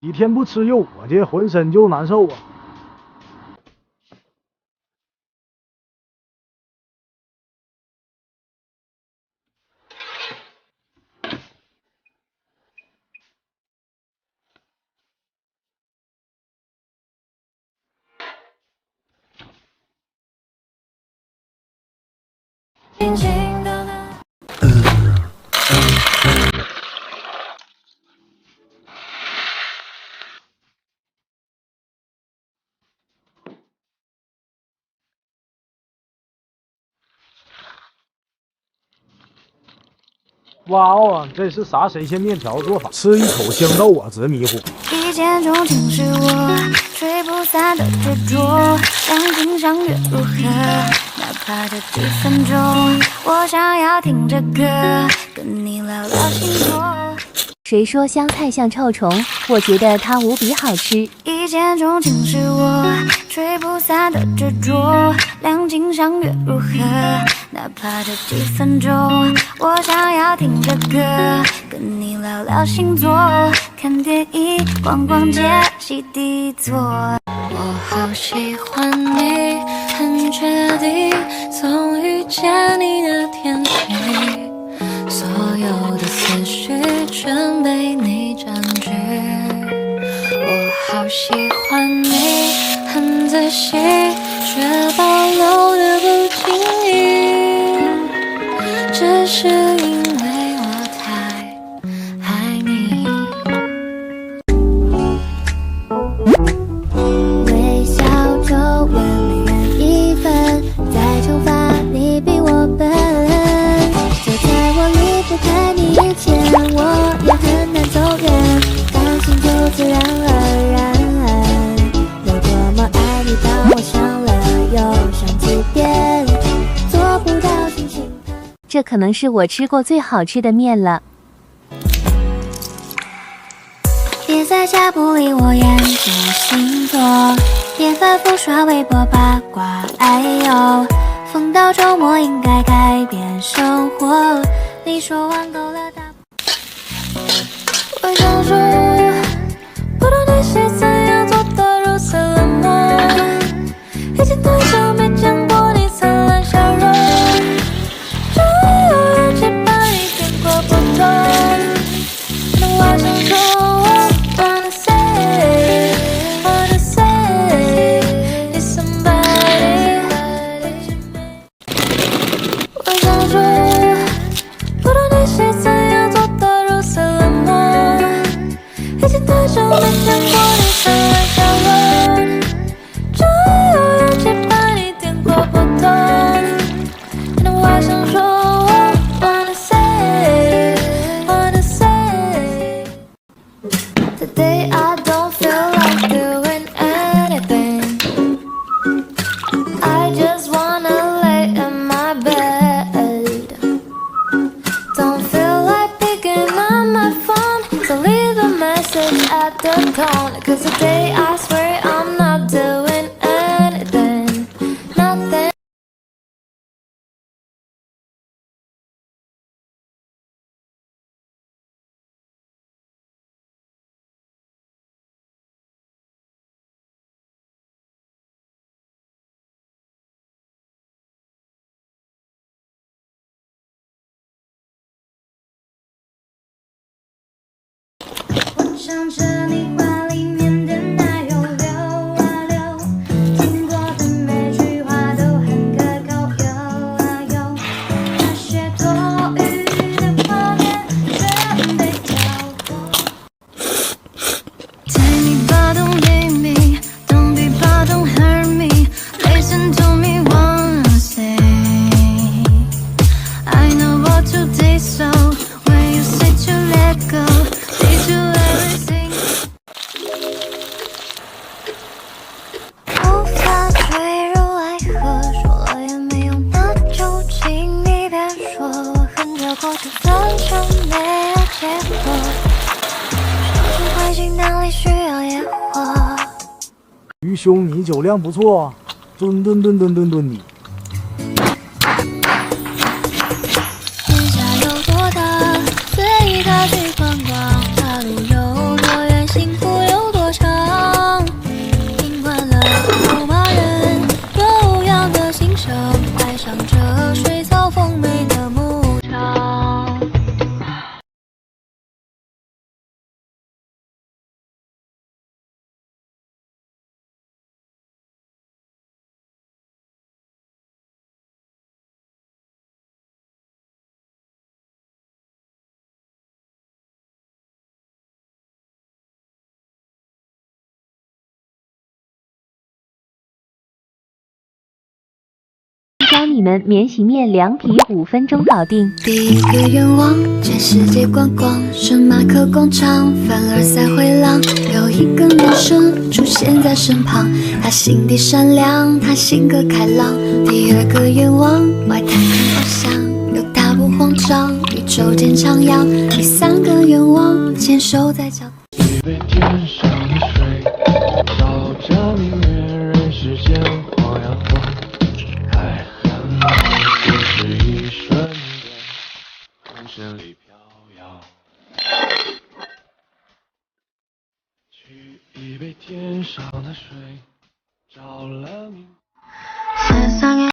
一天不吃肉，我这浑身就难受啊。哇哦，这是啥神仙面条做法？吃一口香豆啊，直迷糊。一见钟情是我吹不散的执着，两情相悦如何？哪怕这几分钟，我想要听着歌，跟你聊聊星座。谁说香菜像臭虫？我觉得它无比好吃。一见钟情是我吹不散的执着，两情相悦如何？哪怕这几分钟，我想要听着歌，跟你聊聊星座，看电影，逛逛街，洗地座。我好喜欢你，很确定，从遇见你那天起，所有的思绪全被你占据。我好喜欢你，很仔细，却保留的不经意。只是因为我太爱你。微笑就问你愿一分，再惩罚你比我笨。就在我离不开你以前，我也很难走远，感情就自然而然。有多么爱你，当我想了又想几遍，做不到轻轻。这可能是我吃过最好吃的面了。别在家不理我研究星座，别反复刷微博八卦，哎呦，逢到周末应该改变生活。你说玩够了大，我想说，不懂你是怎样做的如此冷漠，已经太久没见过你灿烂笑容。Today I don't feel like doing anything. I just wanna lay in my bed. Don't feel like picking up my phone, so leave a message at the tone. Cause today I swear I'm not doing anything. Nothing.我想着你话里面的奶油流啊流，听过的每句话都很可口，有啊有，那些多余的画面全被跳过。Tell me but don't leave me, don't be but don't hurt me, listen to me wanna say. I know what to do so when you say to let go. Did you everything? 无法坠入爱河，说了也没用，那就请你别说。我很久过去，反正没有结果。手指灰心囊里需要野火。鱼兄，你酒量不错，吨吨吨吨吨吨你。天下有多大，随意他去观光，大路有多远，幸福有教你们免洗面凉皮5分钟搞定。第一个愿望，全世界观光，圣马可广场，凡尔赛回廊，有一个男生出现在身旁，他心地善良，他性格开朗。第二个愿望，外太空翱翔，有大不慌张，宇宙间徜徉。第三个愿望，牵手在脚。一杯天上的水，照着明月，人世间晃呀晃，爱恨就是一瞬间，红尘里飘摇。取一杯天上的水，照了明。世上也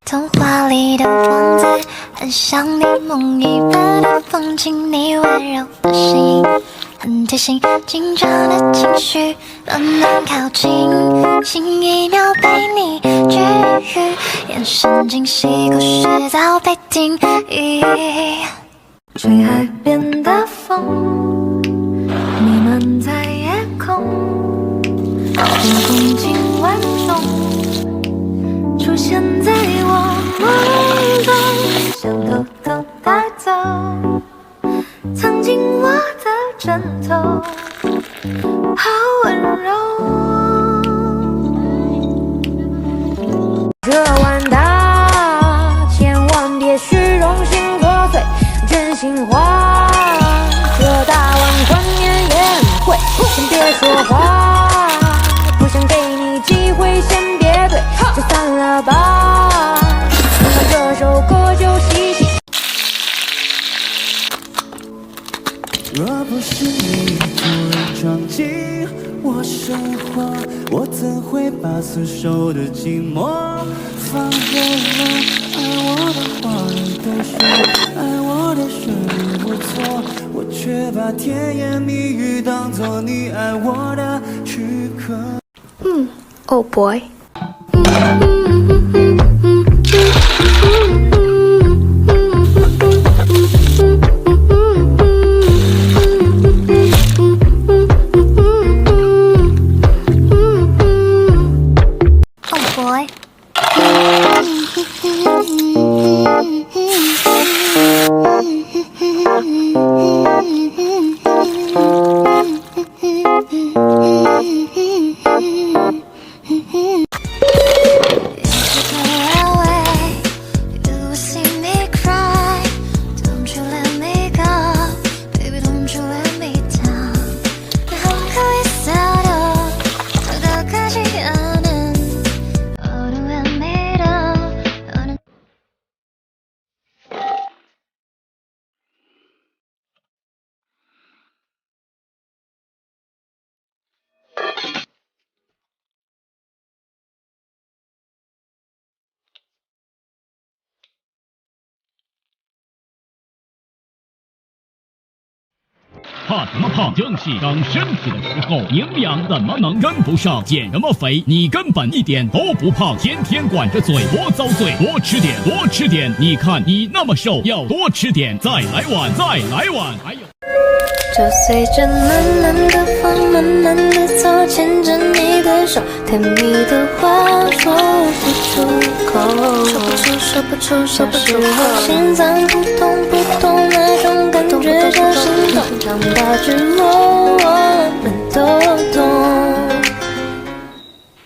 童话里的王子，很像你梦一般的风景，你温柔的声音很贴心，紧张的情绪慢慢靠近，心一秒被你治愈，眼神惊喜，故事早被定义。吹海边的风，弥漫在夜空，这风景万种，出现在我梦中，想偷偷带走，藏进我的枕头，好温柔。这碗大，千万别虚荣心作祟，真心话。这大碗宽面也很贵，先别说话，不想给你机会，先别对，就散了吧。听完这首歌就洗洗。若不是你突然闯进我生活，我怎会把所受的寂寞放给我？爱我的话你都说，爱我的事你不错，我却把甜言蜜语当作你爱我的躯壳。Oh boy。怕什么胖？正是长身体的时候，营养怎么能跟不上？减什么肥？你根本一点都不胖，天天管着嘴，多遭罪！多吃点，多吃点。你看你那么瘦，要多吃点。再来碗，再来碗。还有。就随着暖暖的风，慢慢的走，牵着你的手，甜蜜的话说不出口，说不出，说不出口，心脏扑通扑通，那种感觉叫心动。长大之后，我们都懂。